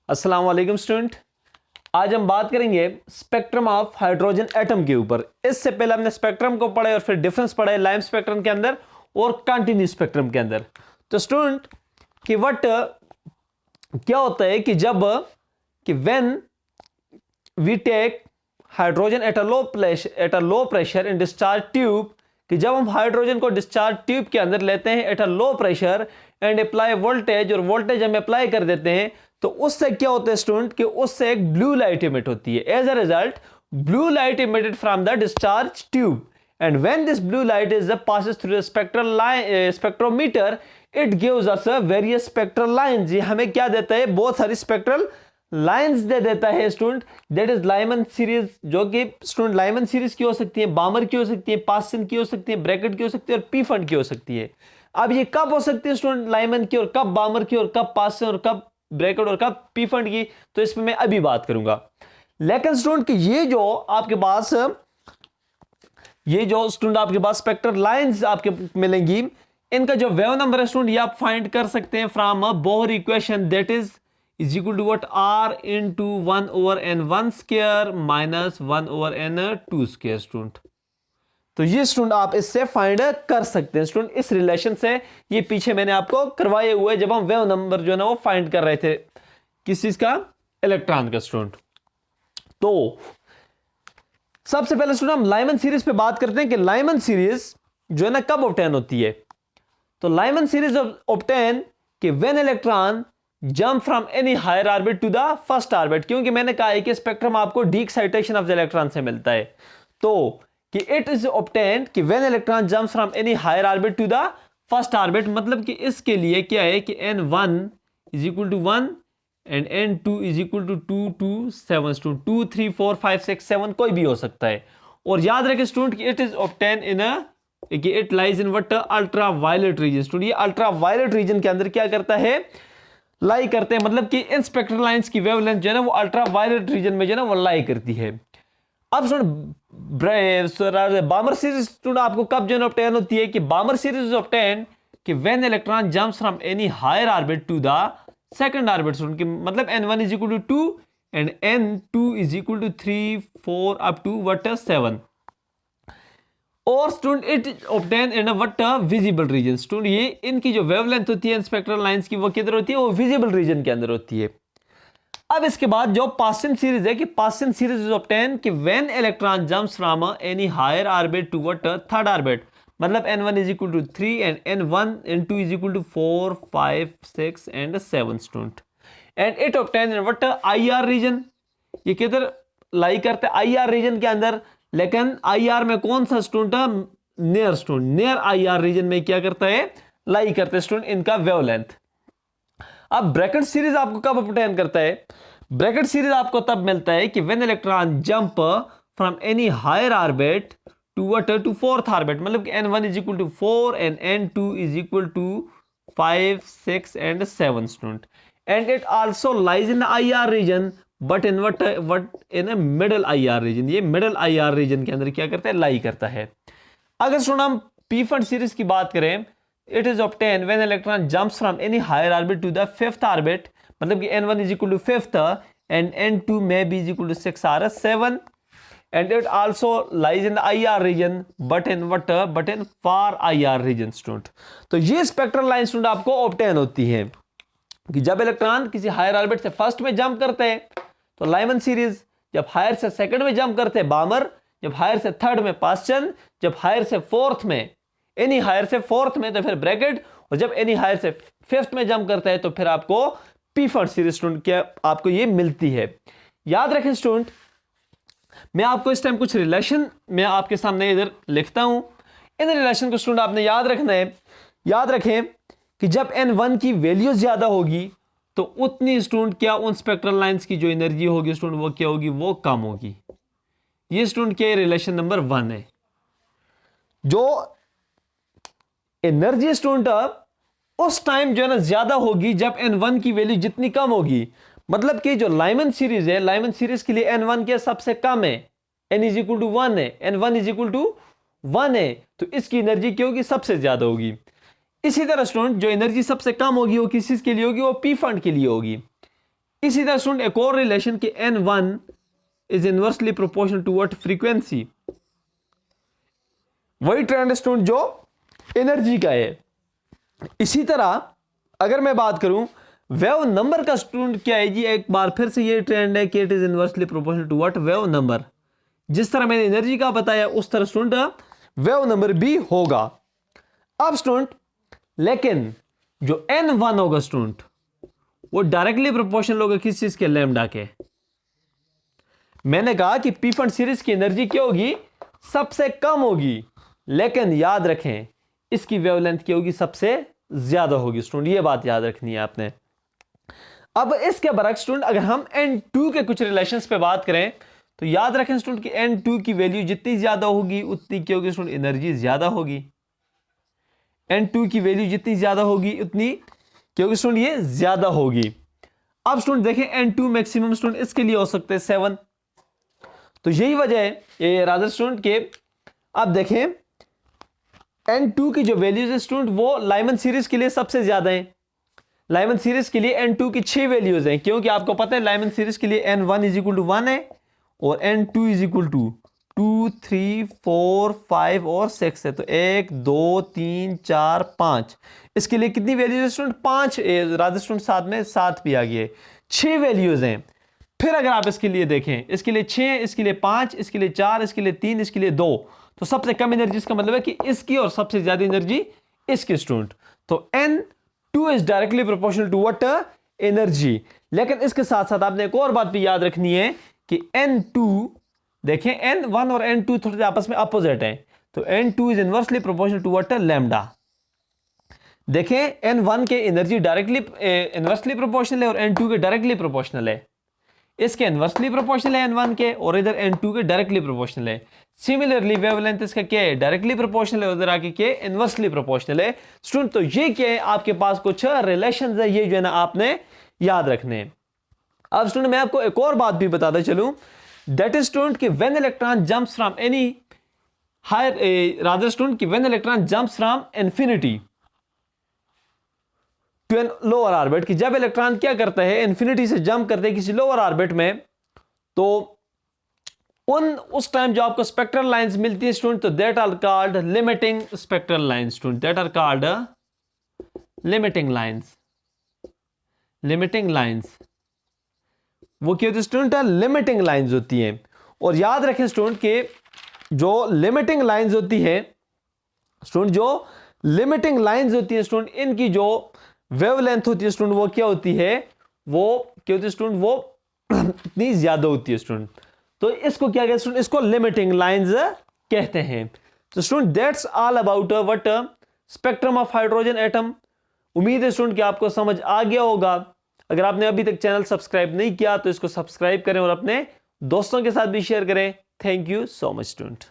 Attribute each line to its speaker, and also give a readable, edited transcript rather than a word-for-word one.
Speaker 1: अस्सलाम वालेकुम स्टूडेंट। आज हम बात करेंगे स्पेक्ट्रम ऑफ हाइड्रोजन एटम के ऊपर। इससे पहले हमने स्पेक्ट्रम को पढ़े और फिर डिफरेंस पढ़े लाइम स्पेक्ट्रम के अंदर और कंटिन्यू स्पेक्ट्रम के अंदर। तो स्टूडेंट कि क्या होता है कि जब कि when we take hydrogen at a low pressure in discharge tube, कि जब हम हाइड्रोजन को डिस्चार्ज ट्यूब के अंदर लेते हैं eight a low pressure and apply voltage, और वोल्टेज हम अप्लाई कर देते हैं, तो उससे क्या होता है स्टूडेंट कि उससे एक ब्लू लाइट इमिट होती है। As a result blue light emitted from the discharge tube, and when this blue light is passes through the spectral line spectrometer, it gives us a various spectral lines। ये हमें क्या देता है? बहुत सारी spectral lines दे देता है student. That is Lyman series, जो कि स्टूडेंट लाइमन सीरीज की हो सकती है, बामर की हो सकती है, पास्सन की हो सकती है, ब्रैकेट की हो सकती है और पी फंड की हो सकती है। अब ये कब हो सकती है स्टूडेंट लाइमन की, और कब बामर की, और कब पास्सन, और कब ब्रैकेट, और कब पी फंड की, तो इसमें मैं अभी बात करूंगा। लेकिन स्टूडेंट कि ये जो आपके पास स्पेक्ट्रल लाइंस आपके मिलेंगी, इनका जो वेव नंबर है स्टूडेंट ये आप फाइंड कर सकते हैं from a Bohr equation, that is equal to what r into 1/n1 square minus 1/n2 square student. तो ये स्टूडेंट आप इससे फाइंड कर सकते हैं स्टूडेंट, इस रिलेशन से। ये पीछे मैंने आपको करवाए हुए जब हम वेव नंबर जो है ना वो फाइंड कर रहे थे, किस चीज का? इलेक्ट्रॉन का स्टूडेंट। तो सबसे पहले स्टूडेंट हम लाइमन सीरीज पे बात करते हैं कि लाइमन सीरीज जो है ना कब ऑब्टेन होती है। तो लाइमन सीरीज ऑब्टेन कि when electron jump from any higher orbit to the first orbit, क्योंकि मैंने कहा है कि स्पेक्ट्रम आपको de excitation of the electron से मिलता है। तो कि इट इज ऑब्टेन्ड कि when electron jumps from any higher orbit to the first orbit, मतलब कि इसके लिए क्या है कि n1 is equal to 1 and n2 is equal to 2 to 7 student, 2 3 4 5 6 7 कोई भी हो सकता है। और याद रखें स्टूडेंट कि it is obtain in it lies in what? Ultraviolet region student. ये अल्ट्रा वायलेट रीजन के अंदर क्या करता है? लाई करते हैं, मतलब कि इन स्पेक्ट्रल लाइंस की वेवलेंथ जो है ना वो अल्ट्रा वायलेट रीजन में जो है ना वो लाई करती है। अब बामर सीरीज स्टूडेंट आपको कब जो ऑब्टेन होती है? कि बामर सीरीज ऑब्टेन कि when electron jumps from any higher orbit to the second orbit student, मतलब n1 is equal to 2 and n2 is equal to 3 4 up to what 7। और student it obtain in what visible region student. ये इनकी जो wavelength होती है spectral lines की वो किधर होती है? वो विजिबल रीजन के अंदर होती है। अब इसके बाद जो पास्सन सीरीज है कि पास्सन सीरीज इज ऑब्टेन कि when electron jumps from any higher orbit to what third orbit, मतलब n1 is equal to 3 and n1 n2 is equal to 4 5 6 and 7 student. And it obtain in what IR region. ये किधर लाई करते हैं? IR region के अंदर। लेकिन IR में कौन सा student? Near student, near IR region में क्या करता है? लाई करते हैं स्टूडेंट इनका वेवलेंथ। अब ब्रैकेट सीरीज आपको कब ऑब्टेन करता है? ब्रैकेट सीरीज आपको तब मिलता है कि when electron jump from any higher orbit to fourth orbit, मतलब कि n1 is equal to 4 and n2 is equal to 5 6 and 7 student. And it also lies in the IR region but in what in a middle IR region. ये middle IR region के अंदर क्या करता है? लाई करता है। अगर स्टूडेंट हम पी फंड सीरीज की बात करें, it is obtain when electron jumps from any higher orbit to the fifth orbit, मतलब कि n1 is equal to 5th and n2 may be is equal to 6 or 7। and it also lies in the IR region but in far IR region student. तो ये spectral line student आपको obtain होती है कि जब electron किसी higher orbit से first में जंप करते हैं तो लाइमन सीरीज, जब हायर से सेकंड में जंप करते हैं बामर, जब हायर से थर्ड में पास्सन, जब हायर से फोर्थ में एनी हायर से फोर्थ में तो फिर ब्रैकेट, और जब एनी हायर से फिफ्थ में जंप करता है तो फिर आपको पी फंड सीरीज स्टूडेंट क्या आपको ये मिलती है। याद रखें स्टूडेंट, मैं आपको इस टाइम कुछ रिलेशन मैं आपके सामने इधर लिखता हूं। इन रिलेशन को स्टूडेंट आपने याद रखना है। याद रखें कि जब n1 की वैल्यू ज्यादा होगी तो उतनी स्टूडेंट क्या उन स्पेक्ट्रल लाइंस की जो एनर्जी होगी स्टूडेंट वो क्या होगी? वो कम होगी। ये स्टूडेंट क्या रिलेशन नंबर 1 है। जो एनर्जी स्टूडेंट उस टाइम जो है ना ज्यादा होगी जब n1 की वैल्यू जितनी कम होगी, मतलब कि जो लाइमन सीरीज है, लाइमन सीरीज के लिए n1 क्या सबसे कम है? n इज इक्वल टू 1 है, n1 इज इक्वल टू 1 है, तो इसकी एनर्जी क्या होगी? सबसे ज्यादा होगी। इसी तरह स्टूडेंट जो एनर्जी सबसे कम होगी वो किस चीज के लिए होगी? वो पी फंड के लिए होगी। इसी तरह स्टूडेंट एक और रिलेशन कि N1 is inversely proportional to what frequency, वही ट्रेंड स्टूडेंट जो एनर्जी का है। इसी तरह अगर मैं बात करूं वेव नंबर का स्टूडेंट क्या है जी, एक बार फिर से ये ट्रेंड है कि it is inversely proportional to what wave number. जिस तरह मैंने एनर्जी का बताया उस तरह स्टूडेंट वेव नंबर भी होगा। अब स्टूडेंट लेकिन जो N1 होगा स्टूडेंट वो डायरेक्टली प्रोपोर्शनल होगा किस चीज के, लैम्डा के। मैंने कहा कि पी फंड सीरीज की एनर्जी क्या होगी, सबसे कम होगी, लेकिन याद रखें इसकी वेवलेंथ क्या होगी, सबसे ज्यादा होगी स्टूडेंट, ये बात याद रखनी है आपने। अब इसके बरक्स स्टूडेंट अगर हम N2 के कुछ रिलेशंस पे बात करें तो याद रखें स्टूडेंट कि N2 की वैल्यू जितनी ज्यादा होगी उतनी क्या होगी स्टूडेंट, एनर्जी ज्यादा होगी। N2 की वैल्यू जितनी ज्यादा होगी उतनी क्या होगी स्टूडेंट, ये ज्यादा होगी। अब स्टूडेंट देखें N2 मैक्सिमम स्टूडेंट इसके लिए हो सकते हैं 7, तो यही वजह है ये रादर स्टूडेंट के। अब देखें N2 की जो वैल्यूज है स्टूडेंट वो लाइमन सीरीज के लिए सबसे ज्यादा है। लाइमन सीरीज के लिए N2 की 6 वैल्यूज हैं, क्योंकि आपको पता है लाइमन सीरीज के लिए N1 इज इक्वल टू 1 है और N2 इज इक्वल टू 2, 3, 4, 5 और 6 है। तो 1, 2, 3, 4, 5, इसके लिए कितनी वैल्यूज है स्टूडेंट, 5। रादर स्टूडेंट साथ में 7 भी आ गई है, 6 वैल्यूज हैं। फिर अगर आप इसके लिए देखें, इसके लिए 6, इसके लिए 5, इसके लिए 4, इसके लिए 3, इसके लिए 2, तो सबसे कम एनर्जी इसका मतलब है कि इसकी और सबसे ज्यादा एनर्जी इसकी स्टूडेंट। तो N2 is directly proportional to what, energy. लेकिन इसके साथ साथ आपने एक और बात भी याद रखनी है कि N2 देखें N1 और N2 थोड़े आपस में अपोजिट है, तो N2 is inversely proportional to what, lambda. देखें N1 के एनर्जी डायरेक्टली इनवर्सली प्रोपोर्शनल है और N2 के डायरेक्टली प्रोपोर्शनल है। इसके इनवर्सली प्रोपोर्शनल है N1 के और इधर N2 के डायरेक्टली प्रोपोर्शनल है। सिमिलरली वेवलेंथ इसका क्या है, डायरेक्टली प्रोपोर्शनल है, उधर आके क्या है, इनवर्सली प्रोपोर्शनल है स्टूडेंट। तो ये क्या है, आपके पास कुछ रिलेशंस है, ये जो है ना आपने याद रखने हैं। अब स्टूडेंट मैं आपको एक और बात भी बताता चलूं, दैट इज स्टूडेंट कि when electron jumps from any higher, rather student कि when electron jumps from infinity to an lower orbit, कि जब इलेक्ट्रॉन क्या करता है, इंफिनिटी से जंप करते हैं किसी लोअर ऑर्बिट में, तो उस टाइम जो आपको स्पेक्ट्रल लाइंस मिलती है स्टूडेंट, तो that are called limiting spectral lines student, that are called limiting lines. Limiting lines वो क्या होती है स्टूडेंट, लिमिटिंग लाइंस होती हैं। और याद रखें स्टूडेंट के जो लिमिटिंग लाइंस होती है स्टूडेंट, जो लिमिटिंग लाइंस होती है स्टूडेंट, इनकी जो वेवलेंथ होती है स्टूडेंट वो क्या होती है, वो क्या होती है स्टूडेंट, वो इतनी ज्यादा होती है स्टूडेंट। तो इसको क्या कहते हैं स्टूडेंट, इसको लिमिटिंग लाइंस कहते हैं। तो student that's all about what spectrum of hydrogen atom. उम्मीद है स्टूडेंट कि आपको समझ आ गया होगा। अगर आपने अभी तक चैनल सब्सक्राइब नहीं किया तो इसको सब्सक्राइब करें और अपने दोस्तों के साथ भी शेयर करें। Thank you so much student.